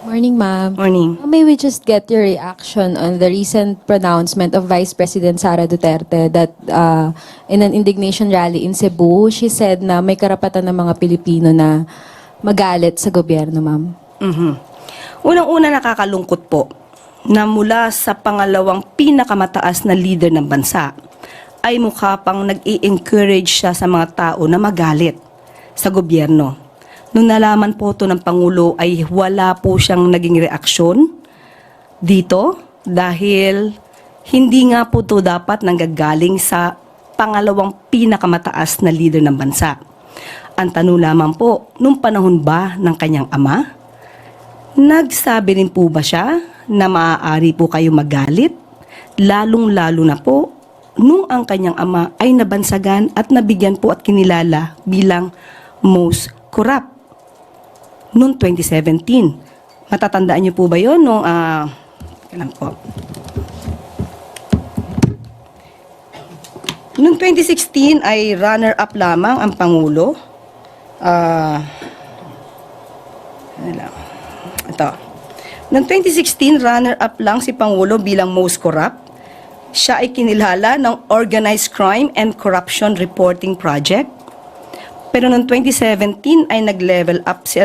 Morning, ma'am. Morning. May we just get your reaction on the recent pronouncement of Vice President Sara Duterte that in an indignation rally in Cebu, she said na may karapatan ng mga Pilipino na magalit sa gobyerno, ma'am? Unang-una, nakakalungkot po na mula sa pangalawang pinakamataas na leader ng bansa ay mukha pang nag-i-encourage siya sa mga tao na magalit sa gobyerno. Nung nalaman po ito ng Pangulo ay wala po siyang naging reaksyon dito dahil hindi nga po ito dapat nanggagaling sa pangalawang pinakamataas na leader ng bansa. Ang tanong lamang po, nung panahon ba ng kanyang ama, nagsabi rin po ba siya na maaari po kayo magalit? Lalong-lalo na po nung ang kanyang ama ay nabansagan at nabigyan po at kinilala bilang most corrupt noong 2017. Matatandaan niyo po ba yun? Nung, kailan po? Noong 2016 ay runner-up lamang ang Pangulo. Ano lang? Ito. Noong 2016, runner-up lang si Pangulo bilang most corrupt. Siya ay kinilala ng Organized Crime and Corruption Reporting Project. Pero noong 2017 ay nag-level up si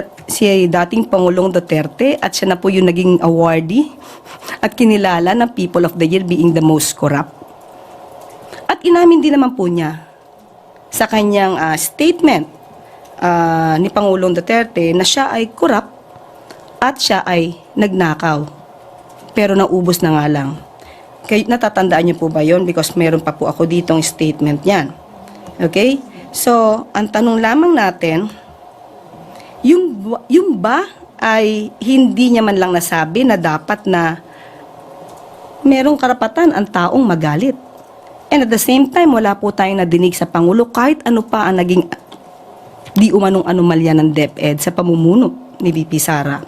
dating Pangulong Duterte at siya na po yung naging awardee at kinilala ng People of the Year being the most corrupt. At inamin din naman po niya sa kanyang statement ni Pangulong Duterte na siya ay corrupt at siya ay nagnakaw. Pero naubos na nga lang. Natatandaan niyo po ba yon? Because meron pa po ako ditong statement niyan. Okay? So, ang tanong lamang natin, yung ba ay hindi niya man lang nasabi na dapat na merong karapatan ang taong magalit. And at the same time, wala po tayong nadinig sa Pangulo kahit ano pa ang naging di umanong anomalya ng DepEd sa pamumuno ni VP Sara.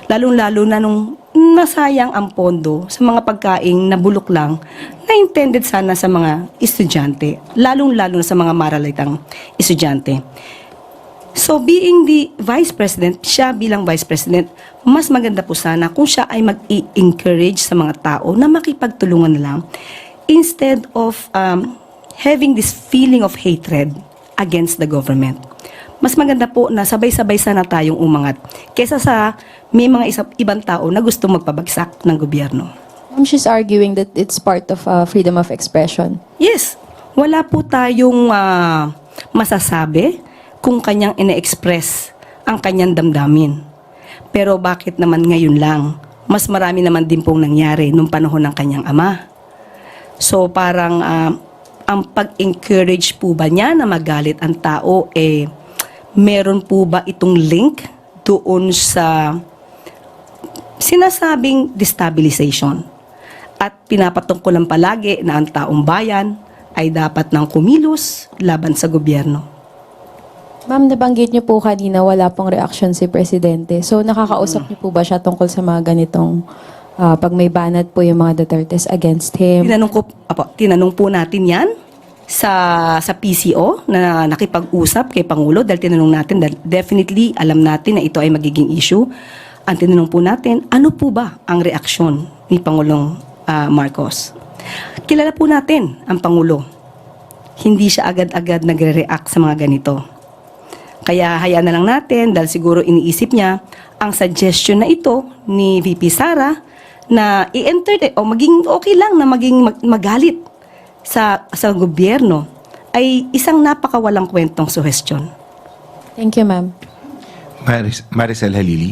Lalong-lalo na nung nasayang ang pondo sa mga pagkaing nabulok lang na intended sana sa mga estudyante, lalong-lalo na sa mga maralitang estudyante. So being the Vice President, siya bilang Vice President, mas maganda po sana kung siya ay mag-i-encourage sa mga tao na makipagtulungan na lang instead of having this feeling of hatred against the government. Mas maganda po na sabay-sabay sana tayong umangat kesa sa may mga ibang tao na gusto magpabagsak ng gobyerno. Ma'am, she's arguing that it's part of freedom of expression. Yes, wala po tayong masasabi kung kanyang ine-express ang kanyang damdamin. Pero bakit naman ngayon lang? Mas marami naman din pong nangyari nung panahon ng kanyang ama. So parang ang pag-encourage po ba niya na magalit ang tao meron po ba itong link doon sa sinasabing destabilization? At pinapatungkulan palagi na ang taong bayan ay dapat nang kumilos laban sa gobyerno. Ma'am, nabanggit niyo po kanina wala pong reaction si Presidente. So nakakausap niyo po ba siya tungkol sa mga ganitong pag may banat po yung mga Dutertes against him? Tinanong po natin yan sa PCO na nakipag-usap kay Pangulo dahil tinanong natin, definitely alam natin na ito ay magiging issue. Ang tinanong po natin, ano po ba ang reaksyon ni Pangulong Marcos? Kilala po natin ang Pangulo. Hindi siya agad-agad nagre-react sa mga ganito. Kaya hayaan na lang natin dahil siguro iniisip niya ang suggestion na ito ni VP Sara na i-entertain o maging okay lang na maging magalit sa gobyerno ay isang napakawalang kwentong suhestyon. Thank you, ma'am. Maricel Halili.